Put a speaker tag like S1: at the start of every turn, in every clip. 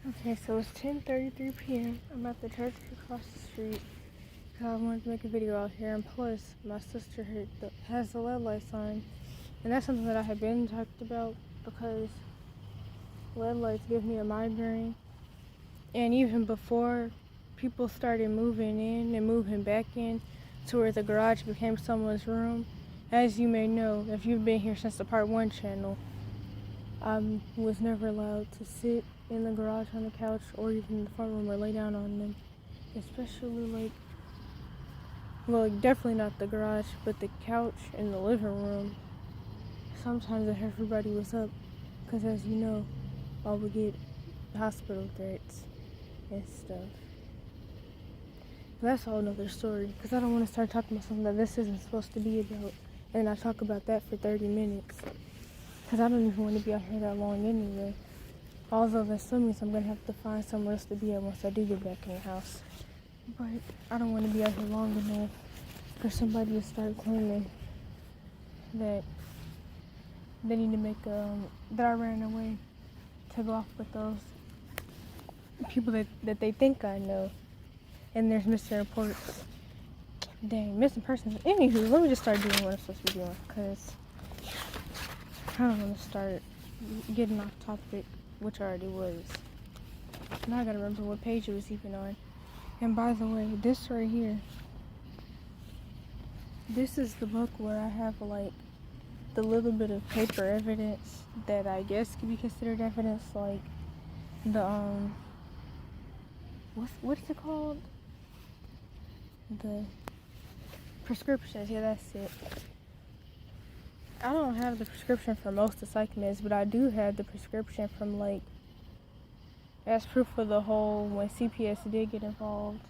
S1: Okay, so it's 10:33 p.m. I'm at the church across the street. I wanted to make a video out here, and plus, my sister has the LED lights on, and that's something that I had been talked about because LED lights give me a migraine. And even before people started moving in and moving back in to where the garage became someone's room, as you may know, if you've been here since the Part 1 channel, I was never allowed to sit in the garage on the couch or even in the front room or lay down on them. Especially definitely not the garage, but the couch in the living room. Sometimes if everybody was up, because as you know, I would get hospital threats and stuff. But that's a whole nother story, because I don't want to start talking about something that this isn't supposed to be about, and I talk about that for 30 minutes. Because I don't even want to be out here that long anyway. Although that still means I'm going to have to find somewhere else to be at once I do get back in the house. But I don't want to be out here long enough for somebody to start claiming that they need to make that I ran away to go off with those people that they think I know. And there's missing reports. Dang, missing persons. Anywho, let me just start doing what I'm supposed to be doing, because I don't want to start getting off topic, which I already was. Now I gotta remember what page it was even on. And by the way, this right here, this is the book where I have the little bit of paper evidence that I guess could be considered evidence, like the what's it called? The prescriptions. Yeah, that's it. I don't have the prescription for most of the psych meds, but I do have the prescription from as proof of the whole when CPS did get involved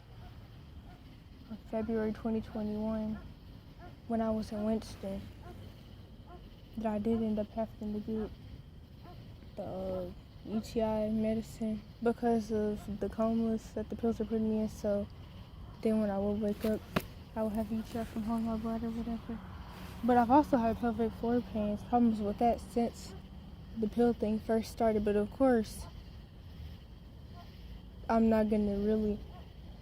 S1: in February 2021 when I was in Winston, that I did end up having to get the UTI medicine because of the comas that the pills are putting me in. So then when I would wake up, I would have UTI from home my blood or whatever. But I've also had pelvic floor pains, problems with that since the pill thing first started. But of course, I'm not gonna really,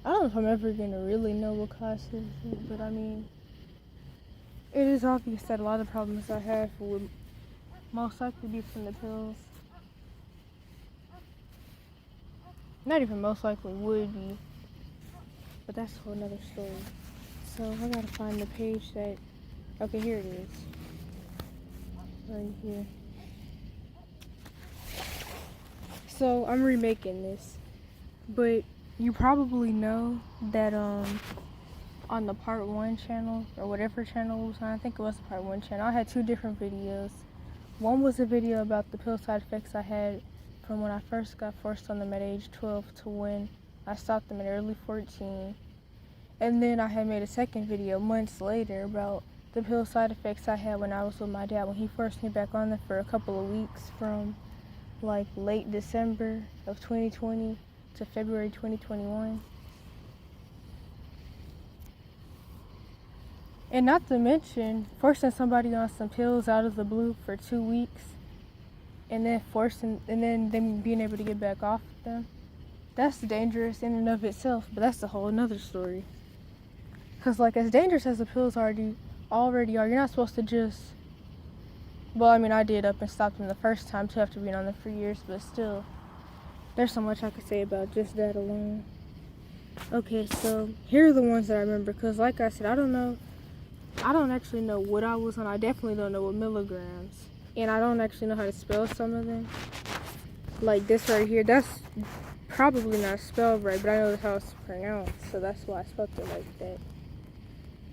S1: I don't know if I'm ever gonna really know what causes it, but I mean, it is obvious that a lot of problems I have would most likely be from the pills. Not even most likely would be, but that's a whole nother story. So I gotta find the page that, okay, here it is. Right here. So I'm remaking this. But you probably know that on the Part 1 channel, or whatever channel it was on, I think it was the Part 1 channel, I had two different videos. One was a video about the pill side effects I had from when I first got forced on them at age 12 to when I stopped them at early 14. And then I had made a second video months later about the pill side effects I had when I was with my dad, when he forced me back on them for a couple of weeks from late December of 2020 to February 2021. And not to mention forcing somebody on some pills out of the blue for 2 weeks and then them being able to get back off them. That's dangerous in and of itself, but that's a whole nother story. Because as dangerous as the pills already are, you're not supposed to just, well, I mean, I did up and stopped them the first time too after being on them for years, but still, there's so much I could say about just that alone. Okay, so here are the ones that I remember, because like I said, I don't actually know what I was on. I definitely don't know what milligrams, and I don't actually know how to spell some of them. Like this right here, that's probably not spelled right, but I know how it's pronounced, so that's why I spelled it like that.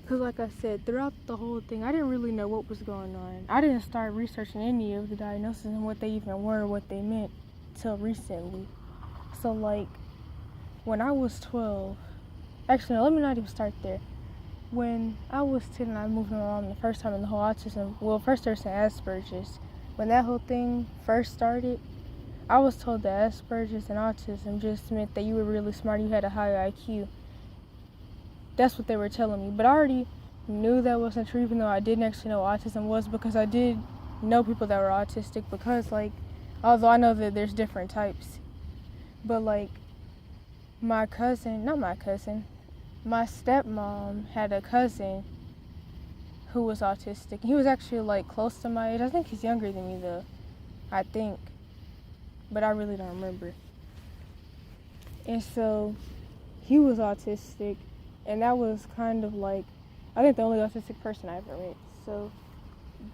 S1: Because like I said, throughout the whole thing, I didn't really know what was going on. I didn't start researching any of the diagnoses and what they even were, what they meant, till recently. So when I was 12, actually no, let me not even start there. When I was 10 and I moved my mom the first time in the whole autism, well, first there was Asperger's. When that whole thing first started, I was told that Asperger's and autism just meant that you were really smart, you had a high IQ. That's what they were telling me. But I already knew that wasn't true, even though I didn't actually know what autism was, because I did know people that were autistic, because although I know that there's different types, But like my stepmom had a cousin who was autistic. He was actually like close to my age. I think he's younger than me though. I think. But I really don't remember. And so he was autistic, and that was kind of like, I think, the only autistic person I ever met. So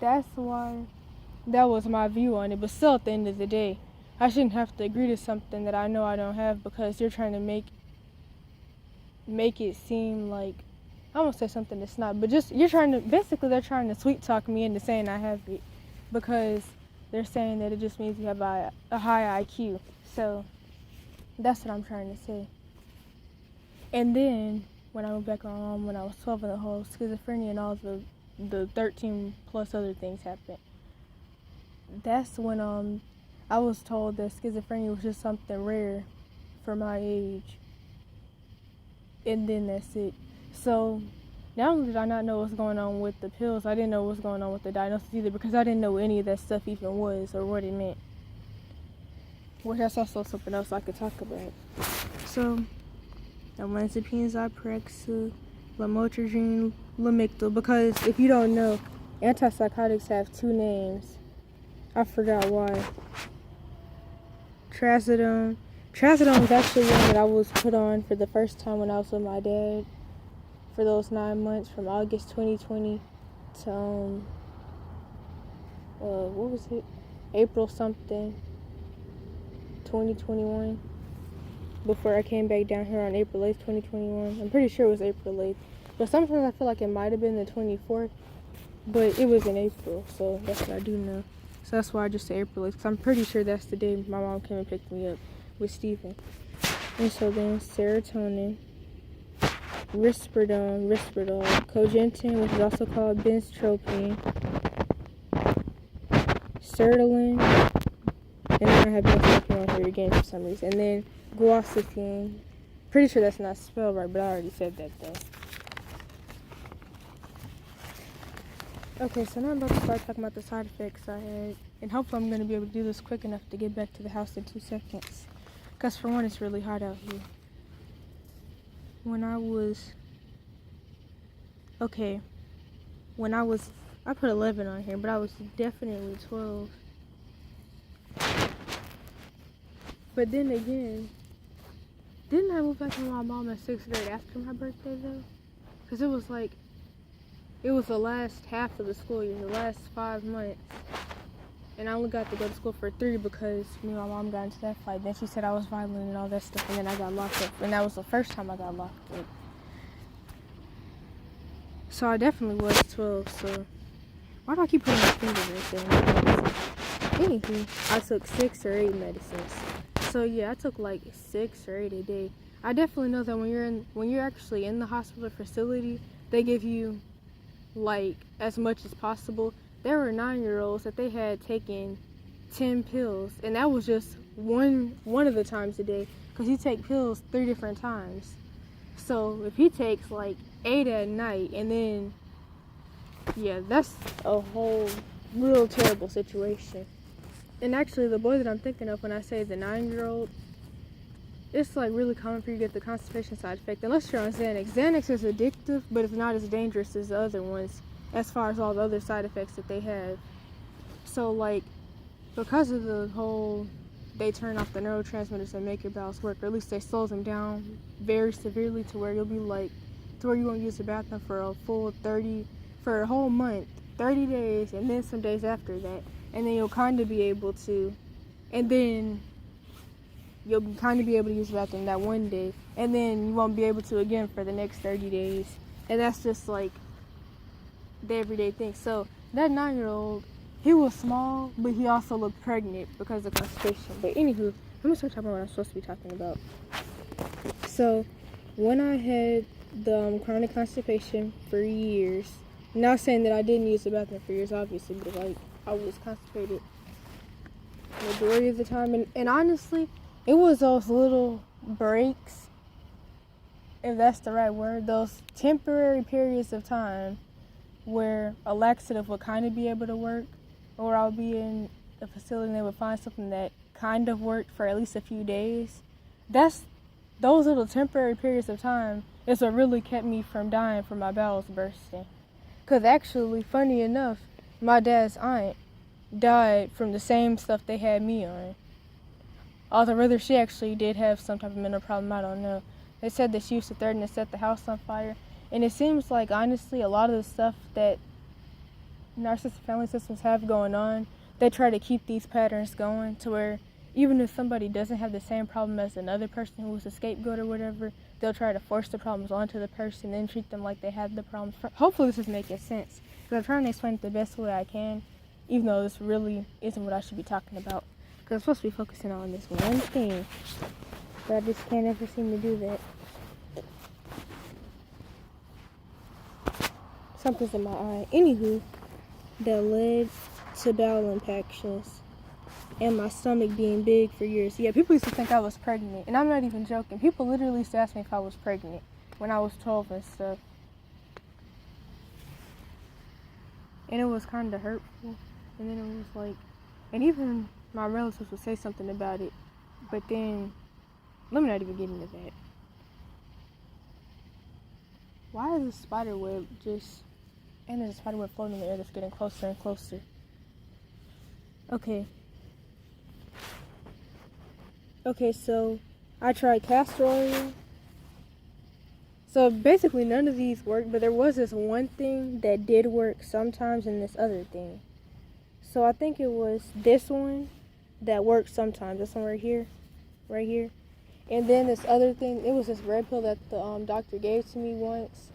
S1: that's why that was my view on it. But still, at the end of the day, I shouldn't have to agree to something that I know I don't have because you're trying to make it seem like, I won't say something that's not, but just, they're trying to sweet talk me into saying I have it because they're saying that it just means you have a high IQ. So that's what I'm trying to say. And then when I moved back home when I was 12 and the whole schizophrenia and all the 13 plus other things happened, that's when I was told that schizophrenia was just something rare for my age. And then that's it. So not only did I not know what's going on with the pills, I didn't know what's going on with the diagnosis either because I didn't know what any of that stuff even was or what it meant. Which that's also something else I could talk about. So, olanzapine, Zyprexa, lamotrigine, Lamictal. Because if you don't know, antipsychotics have two names. I forgot why. Trazodone. Trazodone was actually one that I was put on for the first time when I was with my dad for those 9 months from August 2020 to what was it? April something 2021. Before I came back down here on April 8th, 2021. I'm pretty sure it was April 8th. But sometimes I feel like it might have been the 24th. But it was in April, so that's what I do know. So that's why I just say April 8th, because I'm pretty sure that's the day my mom came and picked me up with Stephen. And so then serotonin, Risperdal, Cogentin, which is also called benztropine, sertraline, and then I have benztropine on here again for some reason. And then guaifenesin. Pretty sure that's not spelled right, but I already said that though. Okay, so now I'm about to start talking about the side effects I had, and hopefully I'm going to be able to do this quick enough to get back to the house in 2 seconds. Because for one, it's really hot out here. I put 11 on here, but I was definitely 12. But then again, didn't I move back with my mom in 6th grade after my birthday though? Because it was the last half of the school year, the last 5 months. And I only got to go to school for 3 because me and my mom got into that fight. Then she said I was violent and all that stuff, and then I got locked up. And that was the first time I got locked up. So I definitely was 12, so why do I keep putting my finger right there? Anywho, I took 6 or 8 medicines. So yeah, I took like 6 or 8 a day. I definitely know that when you're actually in the hospital facility, they give you like as much as possible. There were 9-year-olds that they had taken 10 pills, and that was just one of the times a day, because you take pills 3 different times. So if he takes like 8 at night, and then yeah, that's a whole real terrible situation. And actually, the boy that I'm thinking of when I say the 9-year-old, it's like really common for you to get the constipation side effect, unless you're on Xanax. Xanax is addictive, but it's not as dangerous as the other ones, as far as all the other side effects that they have. So like, because of the whole, they turn off the neurotransmitters that make your bowels work, or at least they slow them down very severely to where you'll be like, to where you won't use the bathroom for a whole month, 30 days, and then some days after that. And then you'll kind of be able to, use the bathroom that one day, and then you won't be able to again for the next 30 days. And that's just like the everyday thing. So that 9-year-old, he was small, but he also looked pregnant because of constipation. But anywho, I'm gonna start talking about what I'm supposed to be talking about. So when I had the chronic constipation for years, not saying that I didn't use the bathroom for years, obviously, but like I was constipated majority of the time, and honestly, it was those little breaks, if that's the right word, those temporary periods of time where a laxative would kind of be able to work, or I'll be in a facility and they would find something that kind of worked for at least a few days. those little temporary periods of time is what really kept me from dying from my bowels bursting. Because actually, funny enough, my dad's aunt died from the same stuff they had me on. Although whether she actually did have some type of mental problem, I don't know. They said that she used to threaten to set the house on fire. And it seems like, honestly, a lot of the stuff that narcissistic family systems have going on, they try to keep these patterns going to where even if somebody doesn't have the same problem as another person who was a scapegoat or whatever, they'll try to force the problems onto the person and then treat them like they had the problems. Hopefully this is making sense, because I'm trying to explain it the best way I can, even though this really isn't what I should be talking about, because I'm supposed to be focusing on this one thing, but I just can't ever seem to do that. Something's in my eye. Anywho, that led to bowel impactions and my stomach being big for years. Yeah, people used to think I was pregnant, and I'm not even joking. People literally used to ask me if I was pregnant when I was 12 and stuff. And it was kind of hurtful. And then it was like, and even my relatives would say something about it. But then, let me not even get into that. Why is the spider web just, and there's a spider web floating in the air that's getting closer and closer. Okay, so I tried castor oil. So basically none of these worked, but there was this one thing that did work sometimes and this other thing. So I think it was this one that worked sometimes. This one right here. And then this other thing, it was this red pill that the doctor gave to me once.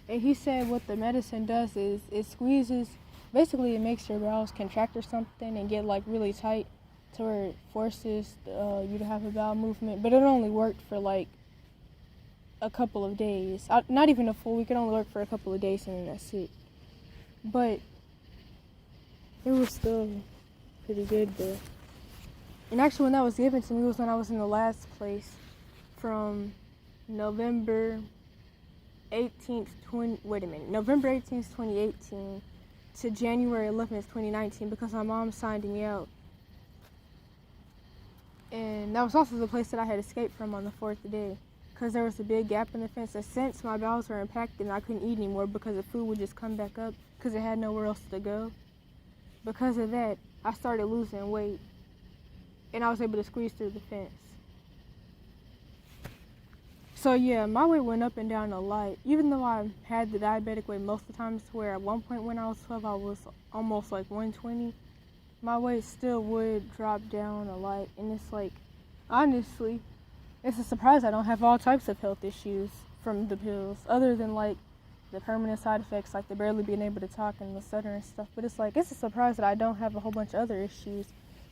S1: And he said what the medicine does is it squeezes, basically it makes your bowels contract or something and get like really tight to where it forces you to have a bowel movement. But it only worked for like a couple of days. Not even a full week, it only worked for a couple of days and then that's it. But it was still pretty good though. And actually when that was given to me was when I was in the last place from November 18th, 2018 to January 11th, 2019 because my mom signed me out. And that was also the place that I had escaped from on the 4th day because there was a big gap in the fence. And since my bowels were impacted and I couldn't eat anymore because the food would just come back up because it had nowhere else to go. Because of that, I started losing weight and I was able to squeeze through the fence. So yeah, my weight went up and down a lot. Even though I had the diabetic weight most of the times, where at one point when I was 12 I was almost like 120, my weight still would drop down a lot. And it's like, honestly, it's a surprise I don't have all types of health issues from the pills, other than like the permanent side effects, like the barely being able to talk and the stutter and stuff. But it's like, it's a surprise that I don't have a whole bunch of other issues.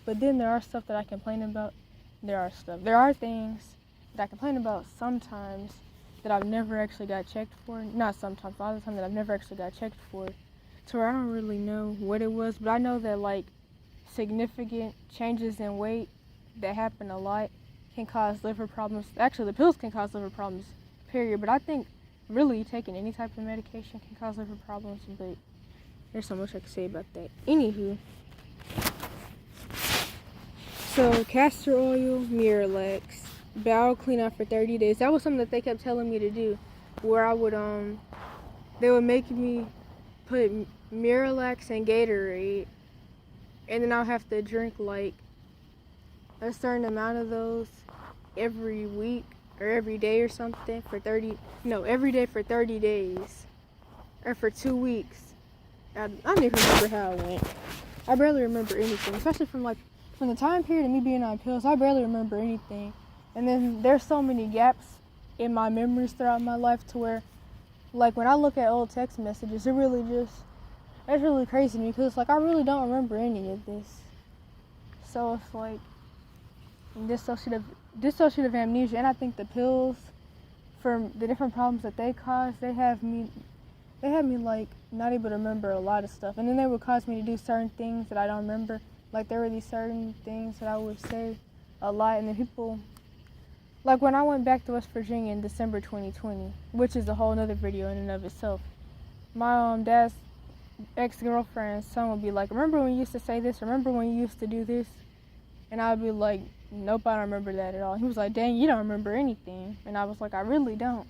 S1: But then there are stuff that I complain about. There are things that I complain about sometimes that I've never actually got checked for. Not sometimes, a lot of the time that I've never actually got checked for. To where I don't really know what it was, but I know that like significant changes in weight that happen a lot can cause liver problems. Actually, the pills can cause liver problems, period. But I think really taking any type of medication can cause liver problems, but there's so much I can say about that. Anywho, so castor oil, Miralax, bowel clean out for 30 days. That was something that they kept telling me to do, where I would they would make me put Miralax and Gatorade, and then I'll have to drink like a certain amount of those every week or every day or something for every day for 30 days or for 2 weeks. I don't even remember how it went. I barely remember anything, especially from the time period of me being on pills. I barely remember anything. And then there's so many gaps in my memories throughout my life to where, like, when I look at old text messages, it's really crazy to me because it's like I really don't remember any of this. So it's like dissociative amnesia. And I think the pills, for the different problems that they cause, they had me like not able to remember a lot of stuff. And then they would cause me to do certain things that I don't remember. Like there were these certain things that I would say a lot, and then people, like when I went back to West Virginia in December 2020, which is a whole nother video in and of itself, my dad's ex-girlfriend's son would be like, remember when you used to say this? Remember when you used to do this? And I'd be like, nope, I don't remember that at all. He was like, dang, you don't remember anything. And I was like, I really don't.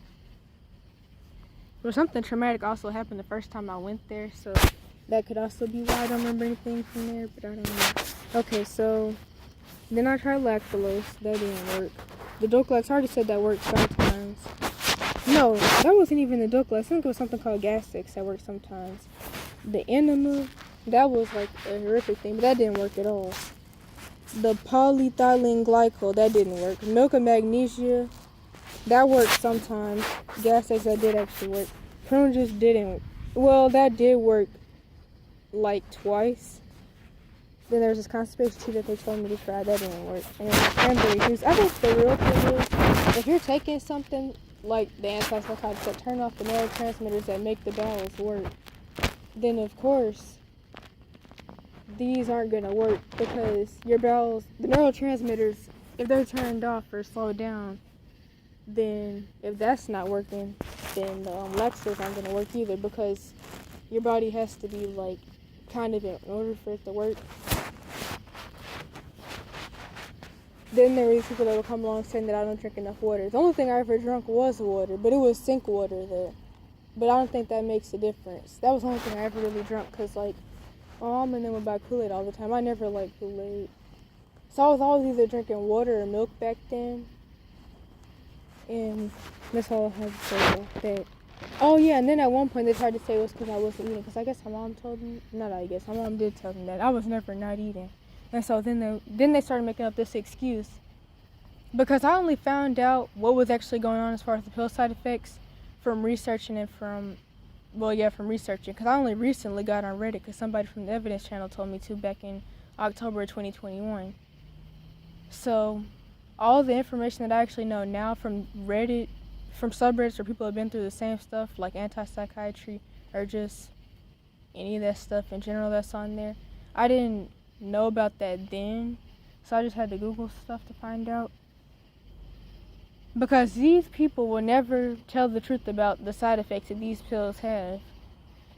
S1: But something traumatic also happened the first time I went there, so that could also be why I don't remember anything from there, but I don't know. Okay, so then I tried lactulose. That didn't work. The Doclex, I already said that worked sometimes. No, that wasn't even the Doclex. I think it was something called Gas-X that worked sometimes. The Enema, that was like a horrific thing, but that didn't work at all. The polyethylene glycol, that didn't work. Milk of magnesia, that worked sometimes. Gas-X, that did actually work. Prune juice didn't. Well, that did work like twice. Then there's this constipation tea that they told me to try. That didn't work. And then cranberry juice. I think the real thing is, if you're taking something like the antipsychotics that turn off the neurotransmitters that make the bowels work, then of course these aren't going to work, because your bowels, the neurotransmitters, if they're turned off or slowed down, then if that's not working, then the laxatives aren't going to work either, because your body has to be like kind of in order for it to work. Then there were these people that would come along saying that I don't drink enough water. The only thing I ever drank was water, but it was sink water there. But I don't think that makes a difference. That was the only thing I ever really drank, because like my mom and them would buy Kool-Aid all the time. I never liked Kool-Aid. So I was always either drinking water or milk back then. And that's all I have to say about that. Oh yeah, and then at one point they tried to say it was because I wasn't eating, because I guess my mom told me, not I guess, my mom did tell me that I was never not eating. And so then they started making up this excuse, because I only found out what was actually going on as far as the pill side effects from researching and from researching, because I only recently got on Reddit because somebody from the Evidence Channel told me to back in October 2021. So all the information that I actually know now from Reddit, from subreddits where people have been through the same stuff, like antipsychiatry or just any of that stuff in general that's on there, I didn't know about that then, so I just had to Google stuff to find out. Because these people will never tell the truth about the side effects that these pills have.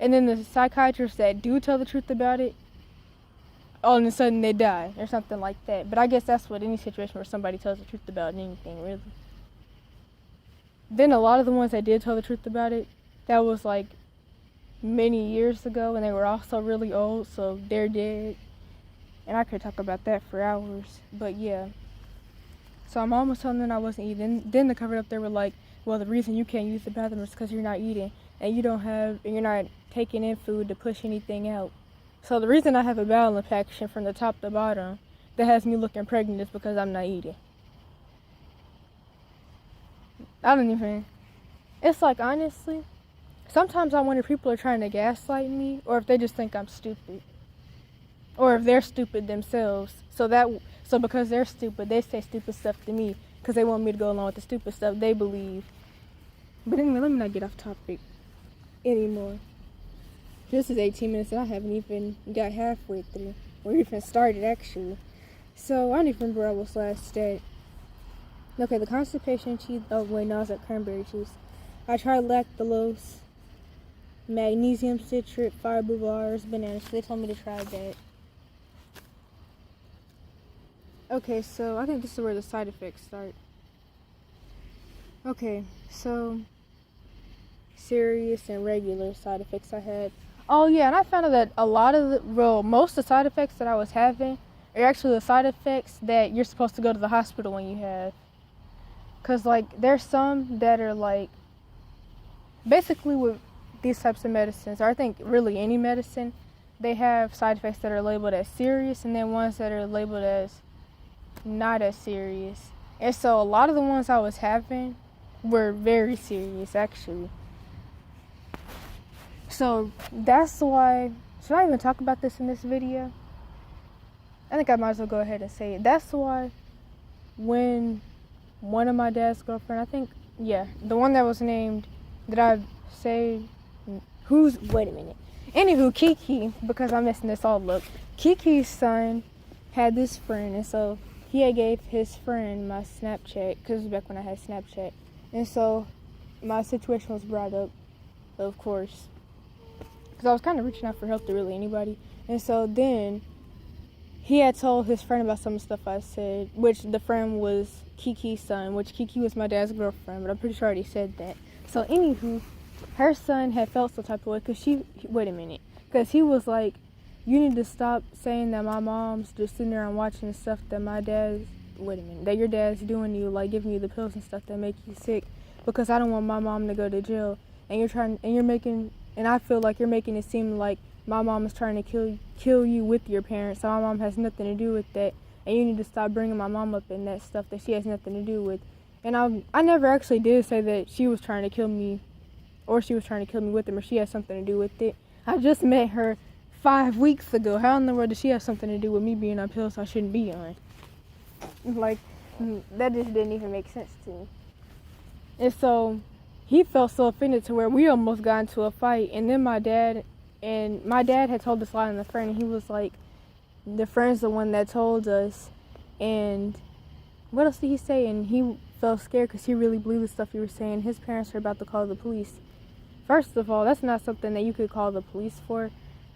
S1: And then the psychiatrists that do tell the truth about it, all of a sudden they die or something like that. But I guess that's what any situation where somebody tells the truth about anything, really. Then a lot of the ones that did tell the truth about it, that was like many years ago, and they were also really old, so they're dead. And I could talk about that for hours, but yeah. So I'm almost telling them I wasn't eating. Then the cover up, they were like, well, the reason you can't use the bathroom is because you're not eating, and you're not taking in food to push anything out. So the reason I have a bowel infection from the top to bottom that has me looking pregnant is because I'm not eating. I don't even, it's like, honestly, sometimes I wonder if people are trying to gaslight me, or if they just think I'm stupid. Or if they're stupid themselves. So because they're stupid, they say stupid stuff to me, because they want me to go along with the stupid stuff they believe. But anyway, let me not get off topic anymore. This is 18 minutes and I haven't even got halfway through, or even started actually. So I don't even remember where I was last at. Okay, the constipation tea. Oh wait, no, I was at cranberry juice. I tried lactulose, magnesium citrate, fiber bars, bananas. So they told me to try that. Okay, so I think this is where the side effects start. Okay, so serious and regular side effects I had. Oh yeah, and I found out that a lot of most of the side effects that I was having are actually the side effects that you're supposed to go to the hospital when you have. Cause like there's some that are like, basically with these types of medicines, or I think really any medicine, they have side effects that are labeled as serious, and then ones that are labeled as not as serious. And so a lot of the ones I was having were very serious actually. So that's why, should I even talk about this in this video? I think I might as well go ahead and say it. That's why when one of my dad's girlfriend, I think, yeah, the one that was named, did I say, wait a minute. Anywho, Kiki, because I'm messing this all up, Kiki's son had this friend, and so he had gave his friend my Snapchat, because it was back when I had Snapchat, and so my situation was brought up, of course, because I was kind of reaching out for help to really anybody, and so then he had told his friend about some stuff I said, which the friend was Kiki's son, which Kiki was my dad's girlfriend, but I'm pretty sure I already said that. So anywho, her son had felt some type of way because he was like, you need to stop saying that my mom's just sitting there and watching stuff that that your dad's doing to you, like giving you the pills and stuff that make you sick, because I don't want my mom to go to jail. And I feel like you're making it seem like my mom is trying to kill you with your parents, so my mom has nothing to do with that, and you need to stop bringing my mom up in that stuff that she has nothing to do with. And I never actually did say that she was trying to kill me, or she was trying to kill me with him, or she had something to do with it. I just met her 5 weeks ago. How in the world does she have something to do with me being on pills I shouldn't be on? Like, that just didn't even make sense to me. And so he felt so offended to where we almost got into a fight. And then my dad had told us lie on the friend, and he was like, the friend's the one that told us. And what else did he say? And he felt scared because he really believed the stuff he was saying. His parents are about to call the police. First of all, that's not something that you could call the police for,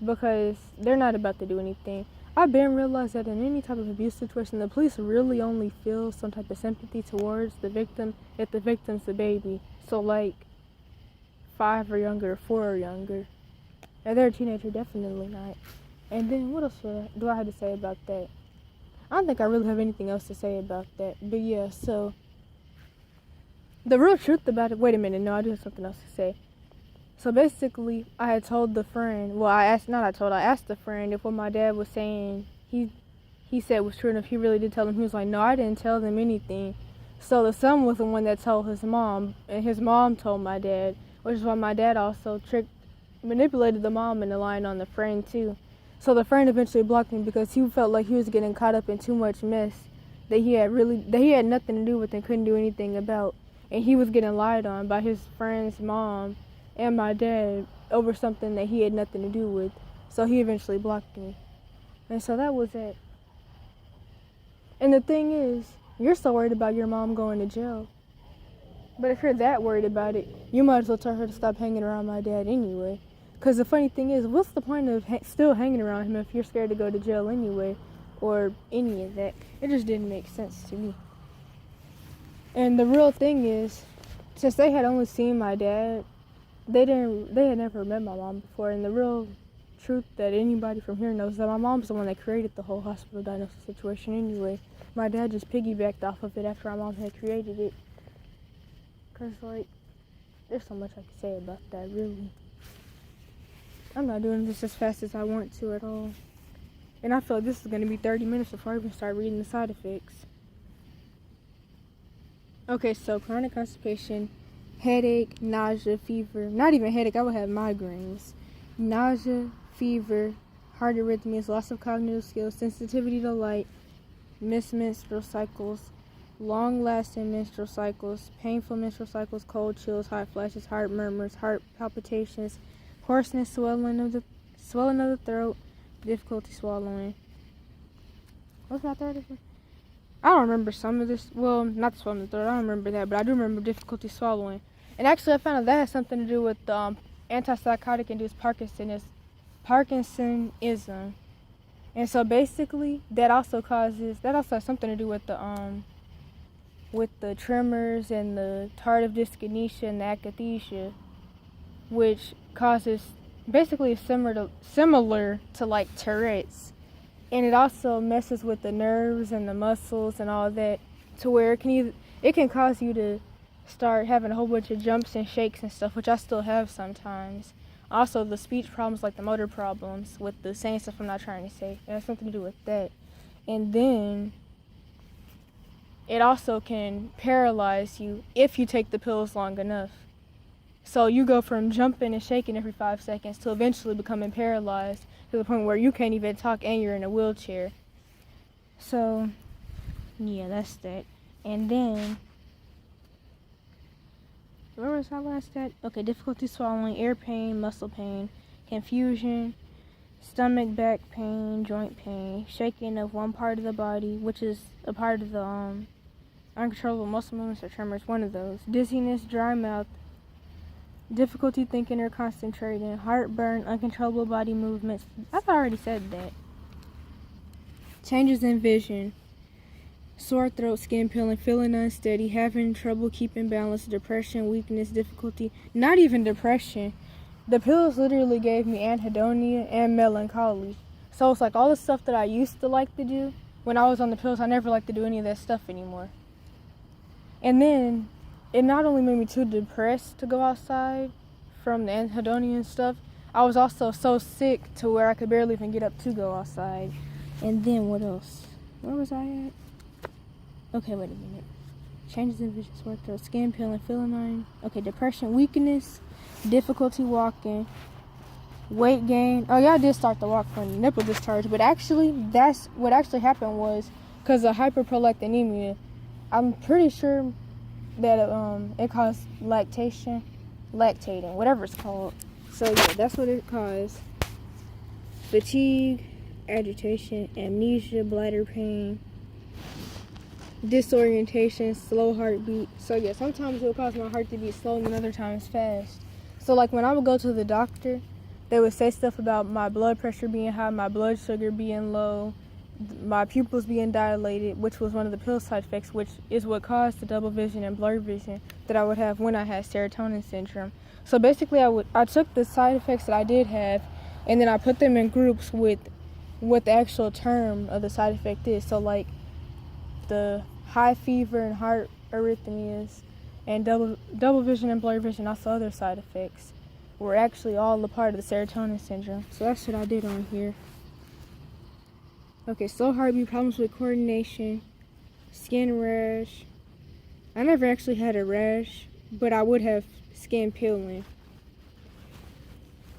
S1: because they're not about to do anything. I've been realized that in any type of abuse situation, the police really only feel some type of sympathy towards the victim if the victim's a baby. So like 5 or younger, 4 or younger. If they're a teenager, definitely not. And then what else do I have to say about that? I don't think I really have anything else to say about that. But yeah, so the real truth about it, wait a minute, no, I do have something else to say. So basically, I had told the friend, I asked the friend if what my dad was saying, he said was true, and if he really did tell them. He was like, no, I didn't tell them anything. So the son was the one that told his mom, and his mom told my dad, which is why my dad also manipulated the mom into lying on the friend too. So the friend eventually blocked me because he felt like he was getting caught up in too much mess that he had nothing to do with and couldn't do anything about. And he was getting lied on by his friend's mom and my dad over something that he had nothing to do with. So he eventually blocked me. And so that was it. And the thing is, you're so worried about your mom going to jail. But if you're that worried about it, you might as well tell her to stop hanging around my dad anyway. Because the funny thing is, what's the point of still hanging around him if you're scared to go to jail anyway? Or any of that. It just didn't make sense to me. And the real thing is, since they had only seen my dad, they had never met my mom before. And the real truth that anybody from here knows is that my mom's the one that created the whole hospital diagnosis situation anyway. My dad just piggybacked off of it after my mom had created it. Because, like, there's so much I could say about that, really. I'm not doing this as fast as I want to at all. And I feel like this is going to be 30 minutes before I even start reading the side effects. Okay, so chronic constipation, headache, nausea, fever. Not even headache, I would have migraines. Nausea, fever, heart arrhythmias, loss of cognitive skills, sensitivity to light, missed menstrual cycles, long-lasting menstrual cycles, painful menstrual cycles, cold chills, hot flashes, heart murmurs, heart palpitations, hoarseness, swelling of the throat, difficulty swallowing. What's my third one? I don't remember some of this. Well, not the swelling of the throat. I don't remember that, but I do remember difficulty swallowing. And actually, I found out that has something to do with antipsychotic-induced Parkinsonism. And so basically, that also has something to do with the tremors and the tardive dyskinesia and the akathisia, which causes basically similar to like Tourette's. And it also messes with the nerves and the muscles and all that, to where it can cause you to start having a whole bunch of jumps and shakes and stuff, which I still have sometimes. Also, the speech problems, like the motor problems with the saying stuff I'm not trying to say, it has something to do with that. And then it also can paralyze you if you take the pills long enough. So you go from jumping and shaking every 5 seconds to eventually becoming paralyzed to the point where you can't even talk and you're in a wheelchair. So, yeah, that's that. And then, where was my last at? Okay, difficulty swallowing, ear pain, muscle pain, confusion, stomach, back pain, joint pain, shaking of one part of the body, which is a part of the uncontrollable muscle movements or tremors, one of those. Dizziness, dry mouth, difficulty thinking or concentrating, heartburn, uncontrollable body movements. I've already said that. changes in vision, sore throat, skin peeling, feeling unsteady, having trouble keeping balance, depression, weakness, difficulty. Not even depression. The pills literally gave me anhedonia and melancholy. So it's like all the stuff that I used to like to do, when I was on the pills, I never like to do any of that stuff anymore. And then it not only made me too depressed to go outside from the anhedonia and stuff, I was also so sick to where I could barely even get up to go outside. And then what else? Where was I at? Okay, wait a minute. Changes in vision, sore throat, skin peeling, feeling. Okay, depression, weakness, difficulty walking, weight gain. Oh yeah, I did start to walk from nipple discharge, but actually, that's what actually happened was because of hyperprolactinemia. I'm pretty sure that it caused lactating, whatever it's called. So yeah, that's what it caused. Fatigue, agitation, amnesia, bladder pain, disorientation, slow heartbeat. So yeah, sometimes it would cause my heart to beat slow and then other times fast. So like when I would go to the doctor, they would say stuff about my blood pressure being high, my blood sugar being low, my pupils being dilated, which was one of the pill side effects, which is what caused the double vision and blurred vision that I would have when I had serotonin syndrome. So basically I took the side effects that I did have and then I put them in groups with what the actual term of the side effect is. So like the high fever and heart arrhythmias and double vision and blurred vision, also other side effects, were actually all a part of the serotonin syndrome. So that's what I did on here. Okay, slow heartbeat, problems with coordination, skin rash. I never actually had a rash, but I would have skin peeling.